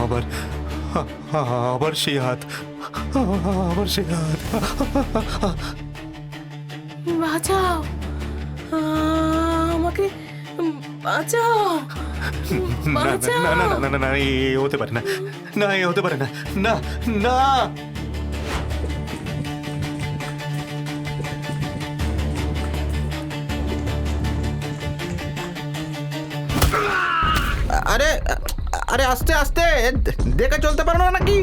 আবার আবার সেই হাত, আবার সেই হাত। বাঁচাও, আমাকে বাঁচাও, না না বাঁচাও। না না না না না, এ হতে পারে না, না এ হতে পারে না, না না। আরে আরে আস্তে আস্তে, দেখে চলতে পারো না নাকি?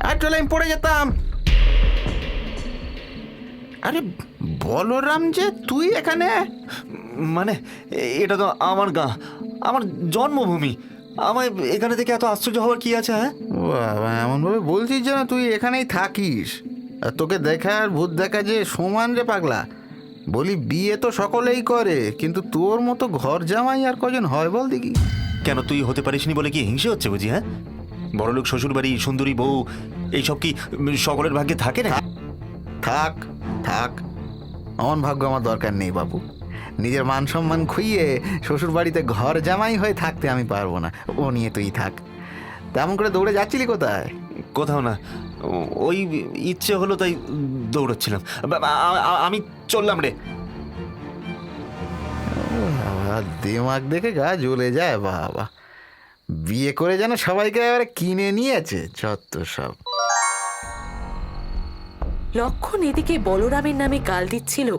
আর চলে আমি পড়ে যেতাম। আরে বলরাম, যে তুই এখানে? মানে এটা তো আমার গা, আমার জন্মভূমি। আমায় এখানে থেকে এত আশ্চর্য হওয়ার কি আছে? হ্যাঁ, বাবা, এমনভাবে বলছিস যেন তুই এখানেই থাকিস। আর তোকে দেখা আর ভূত দেখা যে সমান রে পাগলা। বলি, বিয়ে তো সকলেই করে, কিন্তু তোর মতো ঘর জামাই আর কজন হয় বল দেখি? কেন তুই হতে পারিসনি বলে কি হিংসে হচ্ছে বুঝি? হ্যাঁ, বড়লোক শ্বশুরবাড়ি, সুন্দরী বউ, এইসব কি সকলের ভাগ্যে থাকে না? থাক থাক, অমন ভাগ্য আমার দরকার নেই বাবু। নিজের মান সম্মান খুইয়ে শ্বশুর বাড়িতে ঘর জামাই হয়ে থাকতে আমি পারবো না। ও নিয়ে তুই থাক। তেমন করে দৌড়ে যাচ্ছিলি কোথায়? কোথাও না, ওই ইচ্ছে হলো তাই দৌড়চ্ছিলাম। আমি চললাম রে। বাবা, দিমাগ দেখে গা জ্বলে যায় বাবা। বিয়ে করে যেন সবাইকে এবারে কিনে নিয়েছে, যত সব। লক্ষণ এদিকে বলরামের নামে গাল দিচ্ছিল,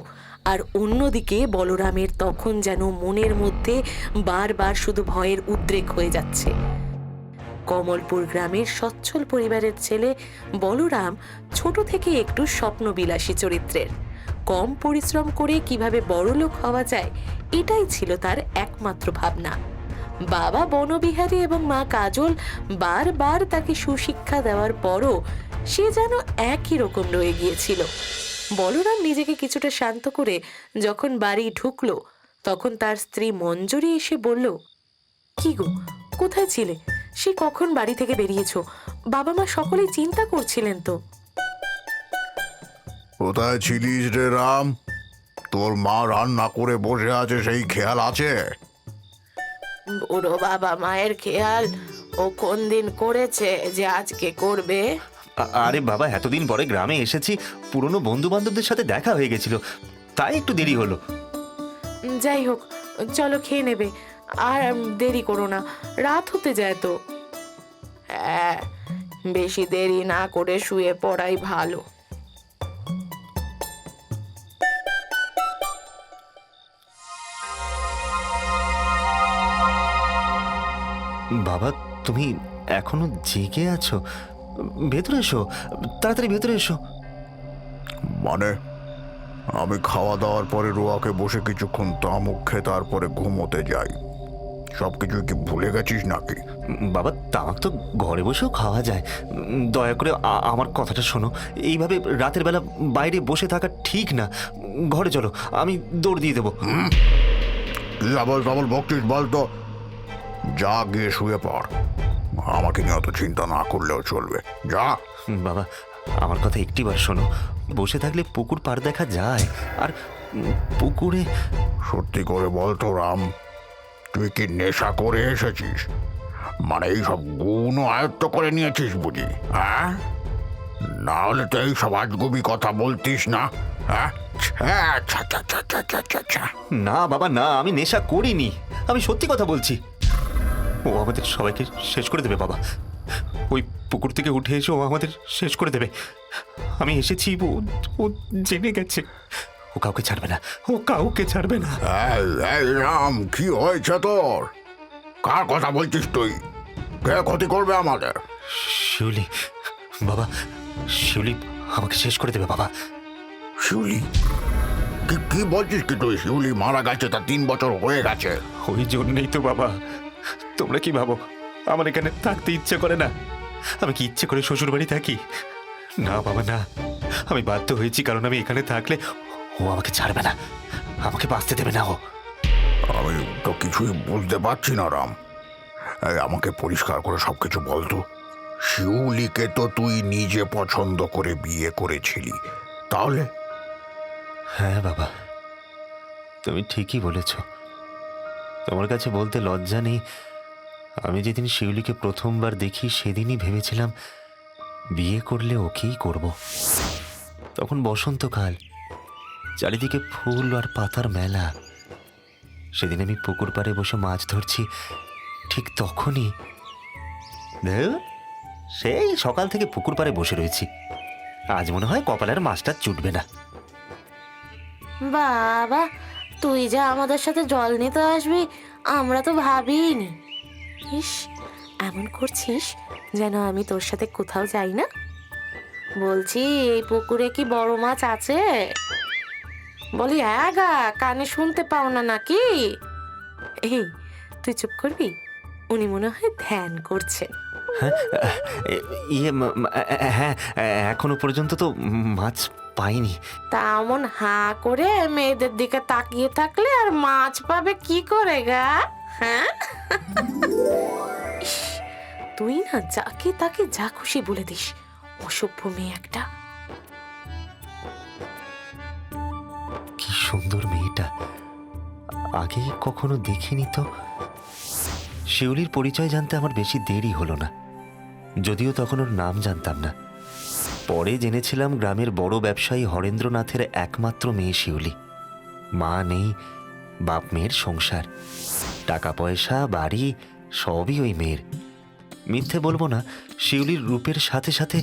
আর অন্যদিকে বলরামের তখন যেন মনের মধ্যে বারবার শুধু ভয়ের উদ্রেক হয়ে যাচ্ছে। কমলপুর গ্রামের সচ্ছল পরিবারের ছেলে বলরাম ছোট থেকে একটু স্বপ্নবিলাসী চরিত্রের। কম পরিশ্রম করে কিভাবে বড়লোক হওয়া যায়, এটাই ছিল তার একমাত্র ভাবনা। বাবা বনবিহারী এবং মা কাজল বারবার তাকে সুশিক্ষা দেওয়ার পরও সে যেন একই রকম রয়ে গিয়েছিল। বলরাম নিজেকে কিছুটা শান্ত করে যখন বাড়ি ঢুকলো, তখন তার স্ত্রী মঞ্জুরি এসে বলল, কি গো, কোথায় ছিলে? সে কখন বাড়ি থেকে বেরিয়েছো? বাবা মা সকলেই চিন্তা করছিলেন তো। কোথায় ছিলিস রে রাম? তোর মা রান্না করে বসে আছে, সেই খেয়াল আছে? বুড়ো বাবা মায়ের খেয়াল ও কোন দিন করেছে যে আজকে করবে? আরে বাবা, এতদিন পরে গ্রামে এসেছি, পুরনো বন্ধু বান্ধবদের সাথে দেখা হয়ে গেছিল, তাই একটু দেরি হলো। যাই হোক, চলো খেয়ে নেবে, আর দেরি করো না, রাত হতে যায় তো। হ্যাঁ, বেশি দেরি না করে শুয়ে পড়াই ভালো। বাবা, তুমি এখনো জেগে আছো? ভেতরে এসো, তাড়াতাড়ি ভেতরে এসো। মানে আমি খাওয়া দাওয়ার পরে রোয়াকে বসে কিছুক্ষণ তামুক খেয়ে তারপরে ঘুমোতে যাই। সব কিছু কি ভুলে গেছিস নাকি? বাবা, তামাক তো ঘরে বসেও খাওয়া যায়। দয়া করে আমার কথাটা শোনো। এইভাবে রাতের বেলা বাইরে বসে থাকা ঠিক না। ঘরে চলো, আমি দৌড় দিয়ে দেবো। কি আবল তাবল বকছিস বলতো? যা, গিয়ে শুয়ে পড়। আমাকে নিয়ে অত চিন্তা না করলেও চলবে, যা। বাবা, আমার কথা একটিবার শোনো। বসে থাকলে পুকুর পাড় দেখা যায়, আর পুকুরে... সত্যি করে বলতো রাম, তুই কি নেশা করে এসেছিস? মানে এইসব গুণ আয়ত্ত করে নিয়েছিস বুঝি? হ্যাঁ, না হলে তো এইসব আজগুবি কথা বলতিস না। হ্যাঁ, ছ্যা, ছ্যা, ছ্যা, ছ্যা, ছ্যা, ছ্যা, ছ্যা। না বাবা, না, আমি নেশা করিনি, আমি সত্যি কথা বলছি। ও আমাদের সবাইকে শেষ করে দেবে বাবা। ওই পুকুর থেকে উঠে এসে ও আমাদের শেষ করে দেবে। আমি এসেছি, ও জেনে গেছে। ও কাউকে ছাড়বে না, ও কাউকে ছাড়বে না। এই এই রাম, কি হয়েছে তোর? কার কথা বলছিস তুই? কে ক্ষতি করবে আমাদের? শিউলি, বাবা, শিউলি আমাকে শেষ করে দেবে বাবা। শিউলি? কি কি বলছিস কি তুই? শিউলি মারা গেছে, তা 3 বছর হয়ে গেছে। ওই জন্যই তো বাবা। তোমরা কি ভাবো আমার এখানে থাকতে ইচ্ছে করে না? আমি কি ইচ্ছে করে শ্বশুর বাড়ি থাকি? না বাবা, না, আমি বাধ্য হয়েছি, কারণ আমি এখানে থাকলে ও আমাকে ছাড়বে না, আমাকে বাঁচতে দেবে না ও। আমি তো কিছুই বুঝতে পারছি না রাম। এই, আমাকে পরিষ্কার করে সবকিছু বলতো। শিউলিকে তো তুই নিজে পছন্দ করে বিয়ে করেছিলি, তাহলে? হ্যাঁ বাবা, তুমি ঠিকই বলেছ। তোমার কাছে বলতে লজ্জা নেই, আমি যেদিন শিউলিকে প্রথমবার দেখি সেদিনই ভেবেছিলাম বিয়ে করলে ওকেই করব। তখন বসন্তকাল, চারিদিকে ফুল আর পাতার মেলা। সেদিন আমি পুকুর পাড়ে বসে মাছ ধরছি, ঠিক তখনই ধুর, সেই সকাল থেকে পুকুর পাড়ে বসে রয়েছি, আজ মনে হয় কপালের মাছটা চুটবে না। বাবা, তুই যা আমাদের সাথে জল নিতে আসবি আমরা তো ভাবিনি। ইস, এমন করছিস যেন আমি তোর সাথে কোথাও যাই না। বলছি, এই পুকুরে কি বড় মাছ আছে? বলি হ্যাঁ গা, কানে শুনতে পাও না নাকি? এই, তুই চুপ করবি, উনি মনে হয় ধ্যান করছেন। হ্যাঁ, হ্যাঁ, এখনো পর্যন্ত তো মাছ পাইনি। তা এমন হাঁ করে মেয়েদের দিকে তাকিয়ে থাকলে আর মাছ পাবে কি করে গা? হ্যাঁ, ইস, তুই না যাকে তাকে যা খুশি বলে দিস, অসভ্য মেয়ে একটা। কি সুন্দর মেয়েটা, আগে কখনো দেখিনি তো। শিউলির পরিচয় জানতে আমার বেশি দেরি হলো না, যদিও তখন ওর নাম জানতাম না। পরে জেনেছিলাম গ্রামের বড় ব্যবসায়ী হরেন্দ্রনাথের একমাত্র মেয়ে শিউলি। মা নেই, বাপ মেয়ের সংসার, টাকা পয়সা বাড়ি সবই ওই মেয়ের। মিথ্যে বলবো না, শিউলির রূপের সাথে সাথে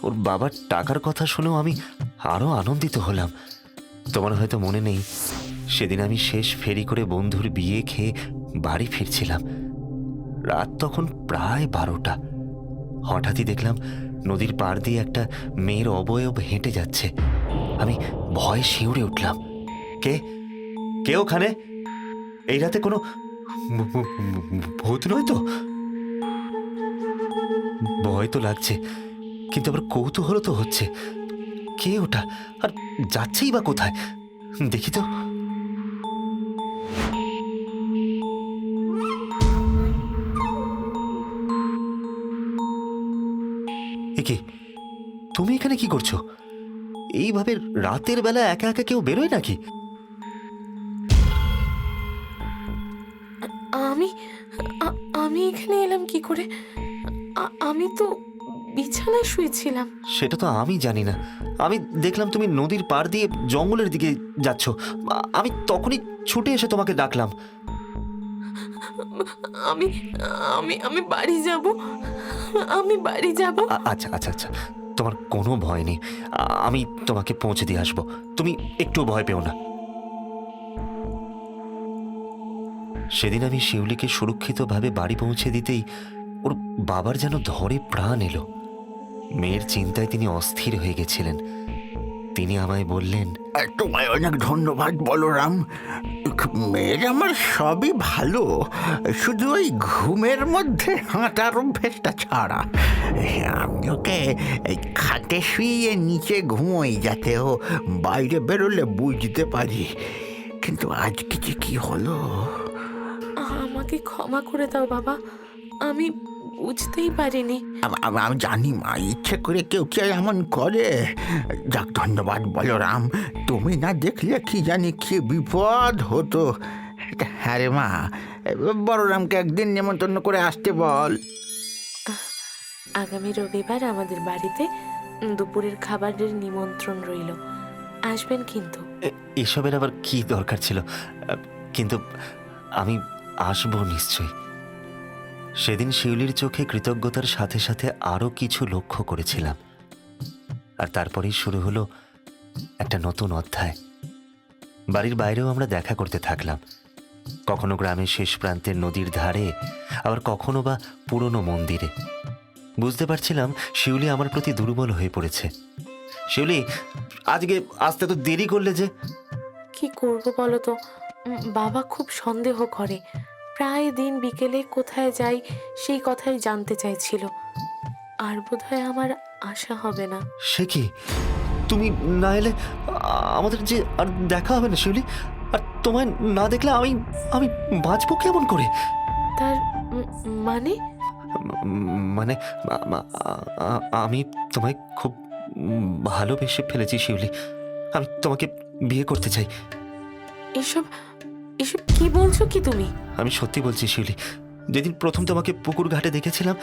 ওর বাবার টাকার কথা শুনেও আমি আরও আনন্দিত হলাম। তোমার হয়তো মনে নেই, সেদিন আমি শেষ ফেরি করে বন্ধুর বিয়ে খেয়ে বাড়ি ফিরছিলাম। রাত তখন প্রায় 12টা। হঠাৎই দেখলাম নদীর পাড় দিয়ে একটা মেয়ের অবয়ব হেঁটে যাচ্ছে। আমি ভয়ে শিউরে উঠলাম। কে কে ওখানে? এই রাতে কোনো ভূত নয় তো? ভয় তো লাগছে, কিন্তু আবার কৌতূহল তো হচ্ছে। কে ওটা, আর যাচ্ছেই বা কোথায়? দেখি তো। একে, তুমি এখানে কি করছো? এইভাবে রাতের বেলা একা একা কেউ বেরোয় নাকি? আমি আমি এখানে এলাম কি করে? আমি তো বিছানায় শুয়েছিলাম। সেটা তো আমি জানি না। আমি দেখলাম তুমি নদীর পাড় দিয়ে জঙ্গলের দিকে যাচ্ছ। আমি তখনই ছুটে এসে তোমাকে ডাকলাম। আমি আমি আমি বাড়ি যাব, আমি বাড়ি যাব। আচ্ছা আচ্ছা আচ্ছা, তোমার কোনো ভয় নেই, আমি তোমাকে পৌঁছে দিয়ে আসবো, তুমি একটু ভয় পেও না। সেদিন আমি শিউলিকে সুরক্ষিতভাবে বাড়ি পৌঁছে দিতেই ওর বাবার যেন ধরে প্রাণ এলো। মেয়ের চিন্তায় তিনি অস্থির হয়ে গেছিলেন। তিনি আমায় বললেন, তোমায় অনেক ধন্যবাদ বলরাম। মেয়ের আমার সবই ভালো, শুধু ওই ঘুমের মধ্যে হাঁটার অভ্যেসটা ছাড়া। আমি ওকে এই খাটে শুয়ে নিচে ঘুমোই, যাতে ও বাইরে বেরোলে বুঝতে পারি। কিন্তু আজকে যে কি হলো! আমাকে ক্ষমা করে দাও বাবা, আমি বুঝতেই পারিনি। আমি জানি মা, ইচ্ছে করে কেউ কে এমন করে। যাক, ধন্যবাদ বলরাম, তুমি না দেখলে কি জানি কি বিপদ হতো। হ্যাঁ রে মা, বলরামকে একদিন নেমন্তন্ন করে আসতে বল। আগামী রবিবার আমাদের বাড়িতে দুপুরের খাবারের নিমন্ত্রণ রইল, আসবেন কিন্তু। এসবের আবার কি দরকার ছিল? কিন্তু আমি আসবো নিশ্চয়ই। সেদিন শিউলির চোখে কৃতজ্ঞতার সাথে সাথে আরও কিছু লক্ষ্য করেছিলাম। আর তারপরেই শুরু হলো একটা নতুন অধ্যায়। বাড়ির বাইরেও আমরা দেখা করতে থাকলাম, কখনো গ্রামের শেষ প্রান্তের নদীর ধারে, আবার কখনো বা পুরনো মন্দিরে। বুঝতে পারছিলাম শিউলি আমার প্রতি দুর্বল হয়ে পড়েছে। শিউলি, আজকে আসতে তো দেরি করলে যে? কি করব বলো তো, বাবা খুব সন্দেহ করে। প্রায় দিন বিকেলে কোথায় যাই সেই কথাই জানতে চাইছিল। আর বোধহয় আমার আশা হবে না। সে কি, তুমি না এলে আমাদের যে আর দেখা হবে না শিউলি। আর তোমায় না দেখলে আমি আমি বাঁচবো কেমন করে? তার মানে? মানে আমি তোমায় খুব ভালোবেসে ফেলেছি শিউলি। আমি তোমাকে বিয়ে করতে চাই। এসব এসব কি বলছো কি তুমি? আমি সত্যি বলছি শিউলি, যেদিন প্রথম তোমাকে পুকুর ঘাটে দেখেছিলাম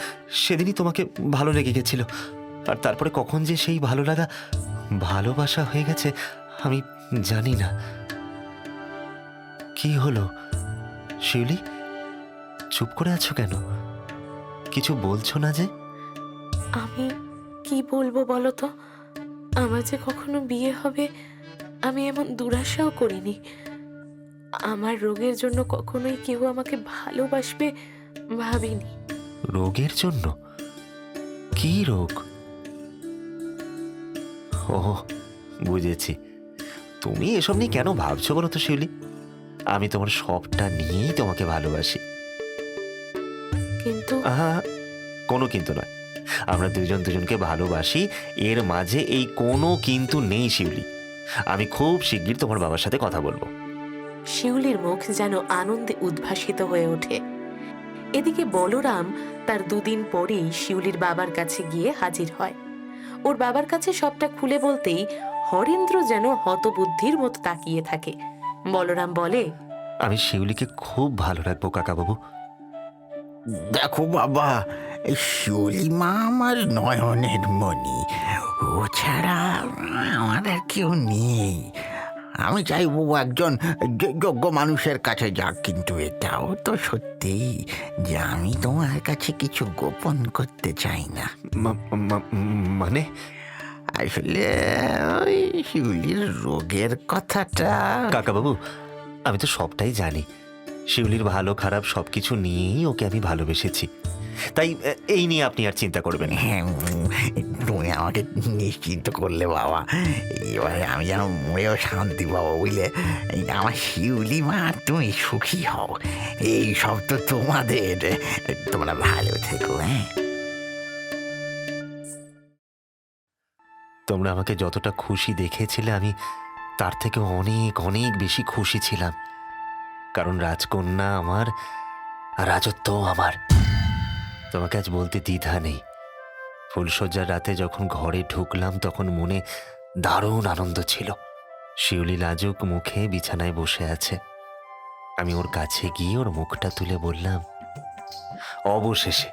সেদিনই তোমাকে ভালো লেগে গেছিল, আর তারপরে কখন যে সেই ভালো লাগা ভালোবাসা হয়ে গেছে আমি জানি না। কি হলো শিউলি, চুপ করে আছো কেন? কিছু বলছো না যে? আমি কি বলবো বলো তো? আমার যে কখনো বিয়ে হবে আমি এমন দুরাশাও করিনি। আমার রোগের জন্য কখনোই কেউ আমাকে ভালোবাসবে ভাবিনি। রোগের জন্য? কি রোগ? ও, বুঝেছি। তুমি এসব নিয়ে কেন ভাবছো বলো তো শিউলি? আমি তোমার সবটা নিয়েই তোমাকে ভালোবাসি। কিন্তু আহা, কোনো কিন্তু নয়। আমরা দুজন দুজনকে ভালোবাসি, এর মাঝে এই কোনো কিন্তু নেই শিউলি। আমি খুব শিগগির তোমার বাবার সাথে কথা বলবো। শিউলির মুখ যেন আনন্দে উদ্ভাসিত হয়ে ওঠে। এদিকে বলরাম তার 2 দিন পরেই শিউলির বাবার কাছে গিয়ে হাজির হয়। ওর বাবার কাছে সবটা খুলে বলতেই হরেন্দ্র যেন হতবুদ্ধির মতো তাকিয়ে থাকে। বলরাম বলে, আমি শিউলিকে খুব ভালো রাখবো কাকাবাবু। দেখো বাবা, এই শিউলি মা আমার নয়নের মণি, ও ছাড়া আমার আর কেউ নেই। আমি চাইবো একজন যোগ্য মানুষের কাছে যাক, কিন্তু এটাও তো সত্যি যে আমি তোমার কাছে কিছু গোপন করতে চাই না। মানে? আসলে ওই শিউলির রোগের কথাটা। কাকাবাবু, আমি তো সবটাই জানি। শিউলির ভালো খারাপ সবকিছু নিয়েই ওকে আমি ভালোবেসেছি, তাই এই নিয়ে আপনি আর চিন্তা করবেন না। হ্যাঁ, তুমি আমাকে নিশ্চিন্ত করলে বাবা। এবারে আমি যেন মরেও শান্তি পাবো, বুঝলে? আমার শিউলি মা তুমি সুখী হও, এই সব তো তোমাদের। তোমরা ভালো থেকো। হ্যাঁ, তোমরা আমাকে যতটা খুশি দেখেছিলে আমি তার থেকে অনেক অনেক বেশি খুশি ছিলাম, কারণ রাজকন্যা আমার, রাজত্ব আমার। তোমাকে আজ বলতে দ্বিধা নেই। ফুলশয্যার রাতে যখন ঘরে ঢুকলাম তখন মনে দারুণ আনন্দ ছিল। শিউলি লাজুক মুখে বিছানায় বসে আছে। আমি ওর কাছে গিয়ে ওর মুখটা তুলে বললাম, অবশেষে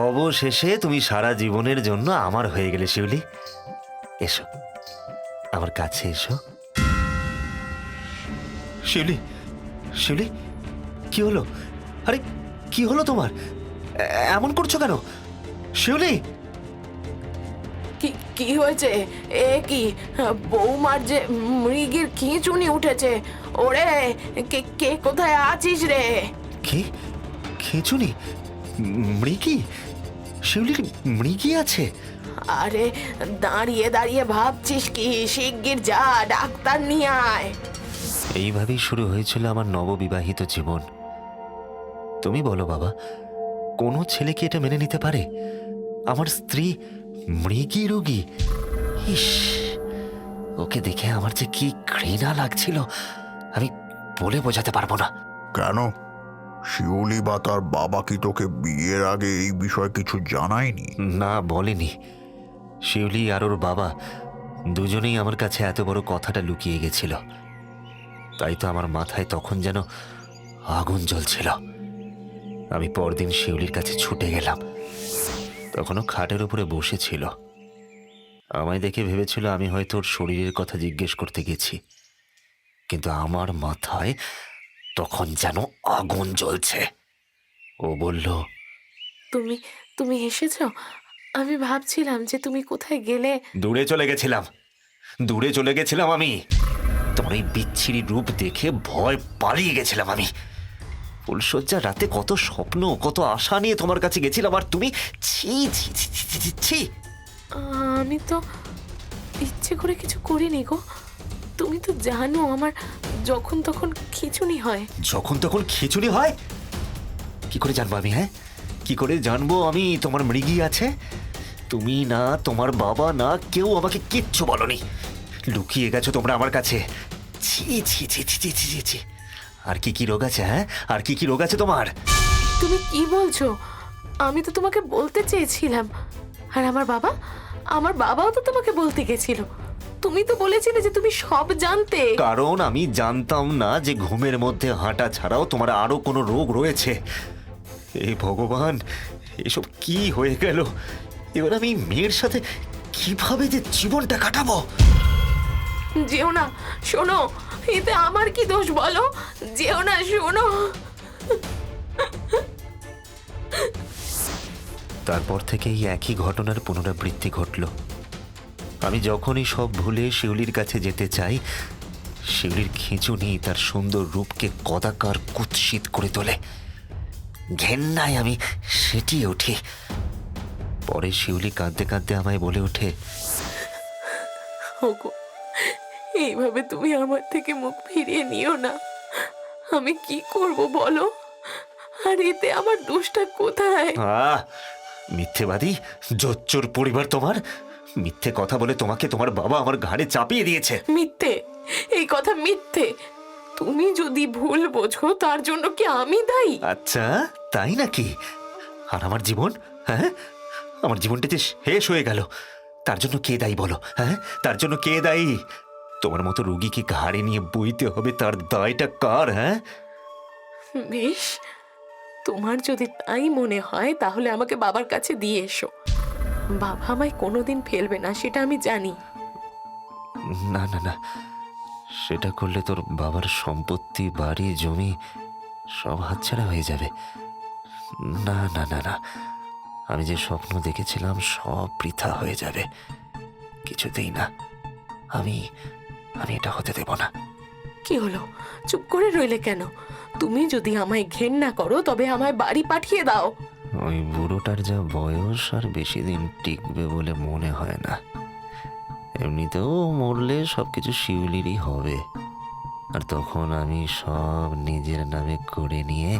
অবশেষে তুমি সারা জীবনের জন্য আমার হয়ে গেলে শিউলি। এসো, আমার কাছে এসো। শিউলি, শিউলি, কি হলো? আরে কি হলো তোমার? এমন করছো কেন শিউলি? কি কি হয়েছে? এ কি, বৌমার যে মৃগীর খিঁচুনি উঠেছে। ওরে, কে কে কোথায় আছিস রে? কি খিঁচুনি? মৃগী? শিউলির মৃগী আছে? আরে দাঁড়িয়ে দাঁড়িয়ে ভাবছিস কি? শিগগির যা, ডাক্তার নিয়ে আয়। এইভাবেই শুরু হয়েছিল আমার নববিবাহিত জীবন। তুমি বলো বাবা, কোনো ছেলে কি এটা মেনে নিতে পারে? আমার স্ত্রী মৃগী রোগী। ইস, ওকে দেখে আমার যে কি ঘৃণা লাগছিল আমি বলে বোঝাতে পারবো না। কেন? শিউলি বা তার বাবা কি তোকে বিয়ের আগে এই বিষয়ে কিছু জানায়নি? না, বলেনি। শিউলি আর ওর বাবা দুজনেই আমার কাছে এত বড় কথাটা লুকিয়ে গেছিল। তাই তো আমার মাথায় তখন যেন আগুন জ্বলছিল। আমি পরদিন শিউলির কাছে ছুটে গেলাম। তখনও খাটের উপরে বসেছিল। আমায় দেখে ভেবেছিল আমি হয়তো ওর শরীরের কথা জিজ্ঞেস করতে গেছি, কিন্তু আমার মাথায় তখন যেন আগুন জ্বলছে। ও বলল, তুমি তুমি এসেছো? আমি ভাবছিলাম যে তুমি কোথায় গেলে। দূরে চলে গেছিলাম, দূরে চলে গেছিলাম আমি। তোমার এই বিচ্ছিরি রূপ দেখে ভয় পালিয়ে গেছিলাম আমি। ফুলশয্যার রাতে কত স্বপ্ন, কত আশা নিয়ে তোমার কাছে গেছিলাম, আর তুমি ছি ছি ছি ছি ছি ছি। আমি তো ইচ্ছে করে কিছু করিনি গো। তুমি তো জানো আমার যখন তখন খিঁচুনি হয়। যখন তখন খিচুড়ি হয়? কি করে জানবো আমি? হ্যাঁ, কি করে জানবো আমি তোমার মৃগী আছে? তুমি না, তোমার বাবা না, কেউ আমাকে কিচ্ছু বলনি। লুকিয়ে গেছো তোমরা আমার কাছে। ছি ছি ছি ছি ছি ছি ছি ছি। আর কি কি রোগ আছে? হ্যাঁ, আর কি কি রোগ আছে তোমার? তুমি কি বলছো? আমি তো তোমাকে বলতে চেয়েছিলাম। আর আমার বাবাও তো তোমাকে বলতে গেছিল। তুমি তো বলেছিলে যে তুমি সব জানতে। কারণ আমি জানতাম না যে ঘুমের মধ্যে হাঁটা ছাড়াও তোমার আরো কোনো রোগ রয়েছে। এই ভগবান, এসব কি হয়ে গেল? এবার আমি মেয়ের সাথে কিভাবে যে জীবনটা কাটাবো? যেও না, শোনো, এতে আমার কি দোষ বলো? যেও না, শোনো। তারপর থেকেই একই ঘটনার পুনরাবৃত্তি ঘটল। আমি যখনই সব ভুলে শিউলির কাছে যেতে চাই, শিউলির খিঁচুনি তার সুন্দর রূপকে কদাকার কুৎসিত করে তোলে। ঘেন্নায় আমি সেটিয়ে উঠি। পরে শিউলি কাঁদতে কাঁদতে আমায় বলে ওঠে, ওগো, এইভাবে তুমি আমার থেকে মুখ ফিরিয়ে নিও না। আমি কি করব বলো? আর এতে আমার দোষটা কোথায়? আহ, মিথ্যেবাদী, জোচ্চোর পরিবার তোমার। মিথ্যে কথা বলে তোমাকে তোমার বাবা আমার ঘাড়ে চাপিয়ে দিয়েছে। মিথ্যে? এই কথা মিথ্যে? তুমি যদি ভুল বোঝো তার জন্য কি আমি দায়ী? আচ্ছা, তাই নাকি? আর আমার জীবন, হ্যাঁ, আমার জীবনটা যে শেষ হয়ে গেল, তার জন্য কে দায়ী বলো? হ্যাঁ, তার জন্য কে দায়ী? তোমার মতো রোগীকে ঘাড়ে নিয়ে বইতে হবে, তার দায়টা কার? হ্যাঁ, বেশ, তোমার যদি তাই মনে হয় তাহলে আমাকে বাবার কাছে দিয়ে এসো। বাবা আমায় কোনোদিন ফেলবে না, সেটা আমি জানি। না না না, সেটা করলে তোর বাবার সম্পত্তি, বাড়ি, জমি সব হাতছাড়া হয়ে যাবে। না না না না, আমি যে স্বপ্ন দেখেছিলাম সব বৃথা হয়ে যাবে। কিছুতেই না, আমি আমি এটা হতে দেব না। কি হলো, চুপ করে রইলে কেন? তুমি যদি আমায় ঘেন্না করো তবে আমায় বাড়ি পাঠিয়ে দাও। ওই বুড়োটার যা বয়স আর বেশি দিন টিকবে বলে মনে হয় না। এমনিতেও মরলে সবকিছু শিউলিরই হবে, আর তখন আমি সব নিজের নামে করে নিয়ে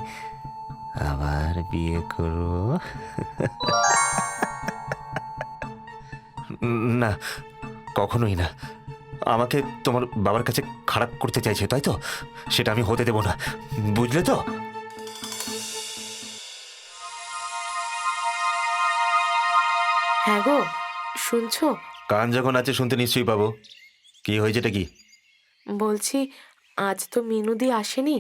আবার বিয়ে করব। না, কখনোই না। আমাকে তোমার বাবার কাছে খারাপ করতে চাইছে, তাই তো? সেটা আমি হতে দেব না, বুঝলে তো? হ্যাঁ গো, শুনছো? কান যখন আছে শুনতে নিশ্চয়ই পাবো। কি হয়েছেটা কি? বলছি, আজ তো মিনুদি আসেনি,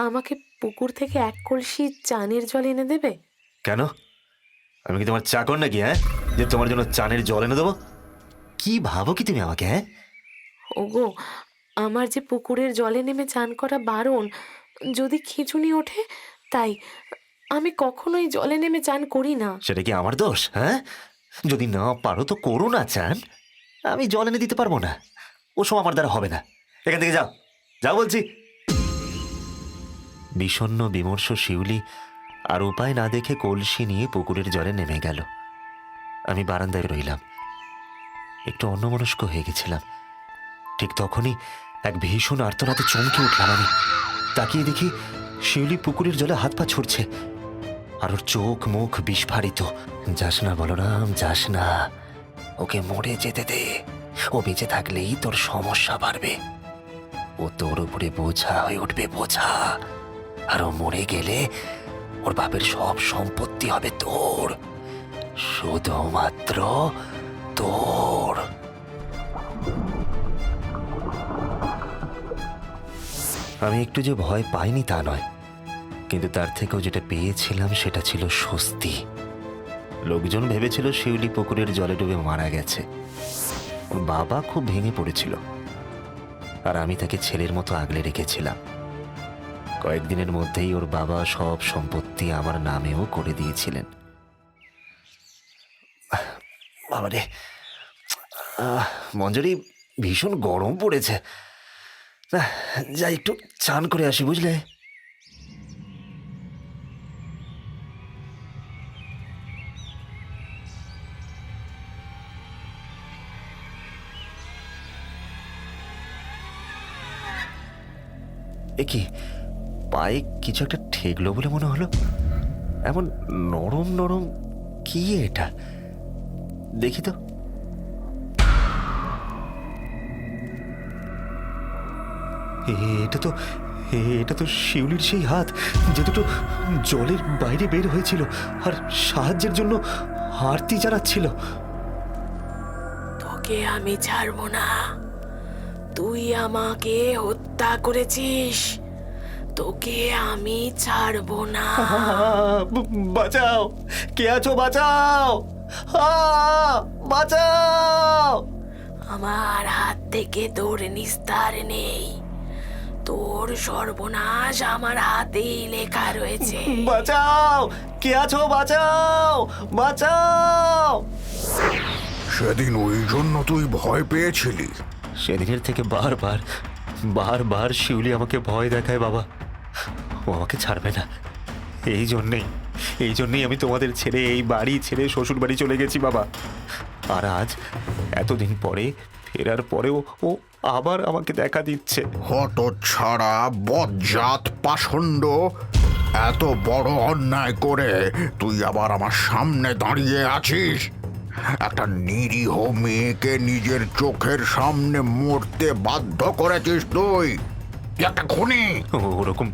আমাকে পুকুর থেকে এক কলসি চানের জল এনে দেবে? কেন? আমি কি তোমার চাকর নাকি, হ্যাঁ, যে তোমার জন্য চানের জল এনে দেবো? কি ভাবো কি তুমি আমাকে? হ্যাঁ, ওগো, আমার যে পুকুরের জলে নেমে চান করা বারণ, যদি খিঁচুনি ওঠে তাই। আমি কখনোই জলে নেমে চান করি না। সেটা কি আমার দোষ? হ্যাঁ, যদি না পারো তো করো না চান। আমি জল এনে দিতে পারবো না, ওসব আমার দ্বারা হবে না। এখান থেকে যাও, যাও বলছি। বিষণ্ণ বিমর্ষ শিউলি আর উপায় না দেখে কলসি নিয়ে পুকুরের জলে নেমে গেল। আমি বারান্দায় রইলাম, একটু অন্যমনস্ক হয়ে গেছিলাম। ঠিক তখনই এক ভীষণ আর্তনাদে চমকে উঠলাম। আমি তাকিয়ে দেখি শিউলি পুকুরের জলে হাত পা ছুটছে, আর ওর চোখ মুখ বিস্ফারিত। যাস না বলরাম, যাস না, ওকে মরে যেতে দে। ও বেঁচে থাকলেই তোর সমস্যা বাড়বে। ও তোর উপরে বোঝা হয়ে উঠবে, বোঝা। আর ও মরে গেলে ওর বাপের সব সম্পত্তি হবে তোর, শুধুমাত্র তোর। আমি একটু যে ভয় পাইনি তা নয়, কিন্তু তার থেকেও যেটা পেয়েছিলাম সেটা ছিল স্বস্তি। লোকজন ভেবেছিল শিউলি পুকুরের জলে ডুবে মারা গেছে। ওর বাবা খুব ভেঙে পড়েছিল, আর আমি তাকে ছেলের মতো আগলে রেখেছিলাম। কয়েকদিনের মধ্যেই ওর বাবা সব সম্পত্তি আমার নামেও করে দিয়েছিলেন। বাবারে, মঞ্জরি, ভীষণ গরম পড়েছে। যাই একটু চান করে আসি, বুঝলে? এ কি, পায়ে কিছু একটা ঠেকলো বলে মনে হলো। এমন নরম নরম কি এটা? দেখি তো। এটা তো শিউলির সেই হাত যে দুটো জলের বাইরে বের হয়েছিল আর সাহায্যের জন্য আরতি জানাচ্ছিল। তোকে আমি ছাড়বো না। তুই আমাকে হত্যা করেছিস, তোকে আমি ছাড়বো না। বাঁচাও, কে আছো, বাঁচাও, বাঁচাও। আমার হাত থেকে তোর নিস্তার নেই, তোর সর্বনাশ আমার হাতেই লেখা রয়েছে। বাঁচাও, কে আছো, বাঁচাও, বাঁচাও। সেদিন ওই জন্য তুই ভয় পেয়েছিলি? সেদিনের থেকে বারবার বারবার শিউলি আমাকে ভয় দেখায় বাবা। ও আমাকে ছাড়বে না। এই জন্যেই আমি তোমাদের ছেড়ে, এই বাড়ি ছেড়ে শ্বশুর বাড়ি চলে গেছি বাবা। আর আজ এতদিন পরে ফেরার পরেও ও আবার আমাকে দেখা দিচ্ছে। হত ছাড়া বজ্জাত পাষণ্ড, এত বড় অন্যায় করে তুই আবার আমার সামনে দাঁড়িয়ে আছিস? একটা নিরীহ মেয়েকে নিজের চোখের সামনে মরতে বাধ্য করেছিস তুই একটা খুনি। ওরকম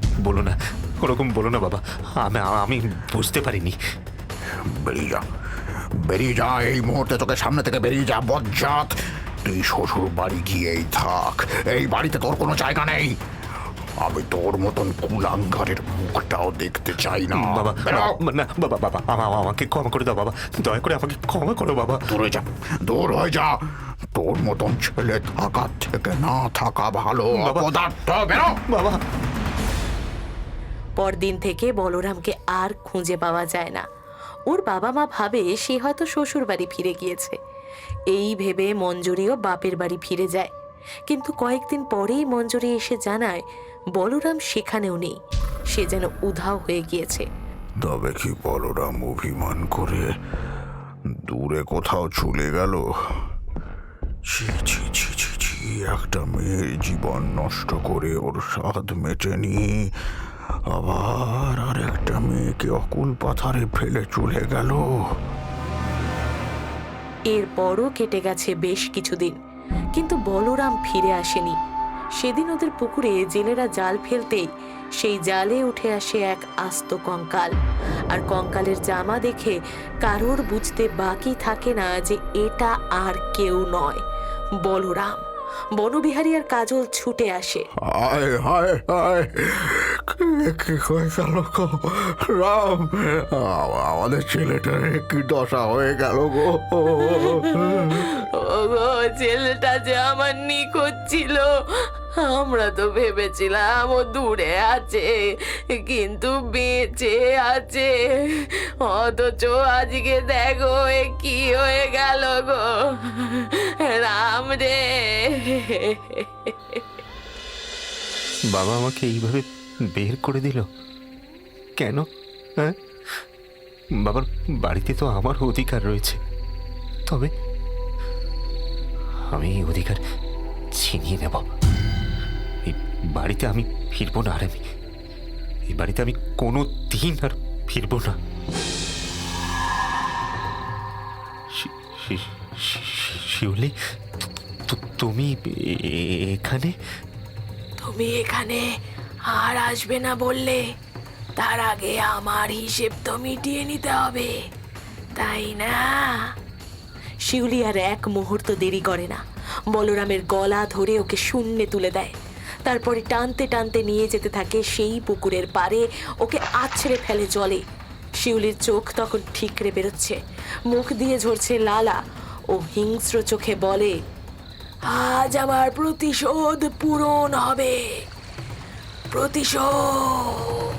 বলো না বাবা। আমি বুঝতে পারিনি। বেরিয়ে যা এই মুহূর্তে, তোকে সামনে থেকে বেরিয়ে যা বজ্জাত। তুই শ্বশুর বাড়ি গিয়েই থাক, এই বাড়িতে তোর কোনো জায়গা নেই। আমি তোর মতন কুলাঙ্গারের মুখটাও দেখতে চাই না। বাবা বেরো। না বাবা, আমাকে ক্ষমা করে দাও বাবা, দয়া করে আমাকে ক্ষমা করো বাবা। দূর হয়ে যা। তোর মতন ছেলে থাকার থেকে না থাকা ভালো। বাবা। অপদার্থ, বেরো। বাবা, পরদিন থেকে বলরামকে আর খুঁজে পাওয়া যায় না। ওর বাবা মা ভাবে সে হয়তো শ্বশুর বাড়ি ফিরে গিয়েছে। এই ভেবে মঞ্জুরিও বাপের বাড়ি ফিরে যায়। কিন্তু কয়েকদিন পরেই মঞ্জুরি এসে জানায় বলরাম সেখানেও নেই, সে যেন উধাও হয়ে গিয়েছে। তবে কি বলরাম অভিমান করে দূরে কোথাও চলে গেল? ছি ছি ছি ছি ছি, একটা মেয়ের জীবন নষ্ট করে ওর স্বাদ মেটেনি, আবার আর একটা মেয়েকে অকুল পাথারে ফেলে চলে গেল। এরপরও কেটে গেছে বেশ কিছুদিন, কিন্তু বলরাম ফিরে আসেনি। সেদিন ওদের পুকুরে জেলেরা জাল ফেলতেই সেই জালে উঠে আসে এক আস্ত কঙ্কাল। আর কঙ্কালের জামা দেখে কারোর বুঝতে বাকি থাকে না যে এটা আর কেউ নয়, বলরাম। বনবিহারী আর কাজল ছুটে আসে। হায় হায় হায়, কি হয়ে গেল গো রাম? আমাদের ছেলেটার কি দশা হয়ে গেল গো? ওগো, ছেলেটা যে আমার নিখোঁজ ছিল, আমরা তো ভেবেছিলাম ও দূরে আছে, কিন্তু বেঁচে আছে। অথচ আজকে দেখো এ কি হয়ে গেল গো রাম রে। বাবা আমাকে এইভাবে বের করে দিল কেন? হ্যাঁ, বাবার বাড়িতে তো আমার অধিকার রয়েছে, তবে আমি এই অধিকার ছিনিয়ে নেব। এই বাড়িতে আমি ফিরবো না, আর আমি এই বাড়িতে আমি কোনো দিন আর ফিরবো না। শিউলি, তুমি এখানে? তুমি এখানে আর আসবে না বললে, তার আগে আমার হিসেব তো মিটিয়ে নিতে হবে, তাই না? শিউলি আর এক মুহূর্ত দেরি করে না, বলরামের গলা ধরে ওকে শূন্যে তুলে দেয়। তারপরে টানতে টানতে নিয়ে যেতে থাকে সেই পুকুরের পাড়ে, ওকে আছড়ে ফেলে জলে। শিউলির চোখ তখন ঠিকরে বেরোচ্ছে, মুখ দিয়ে ঝরছে লালা। ও হিংস্র চোখে বলে, আজ আমার প্রতিশোধ পূরণ হবে, প্রতিশোধ।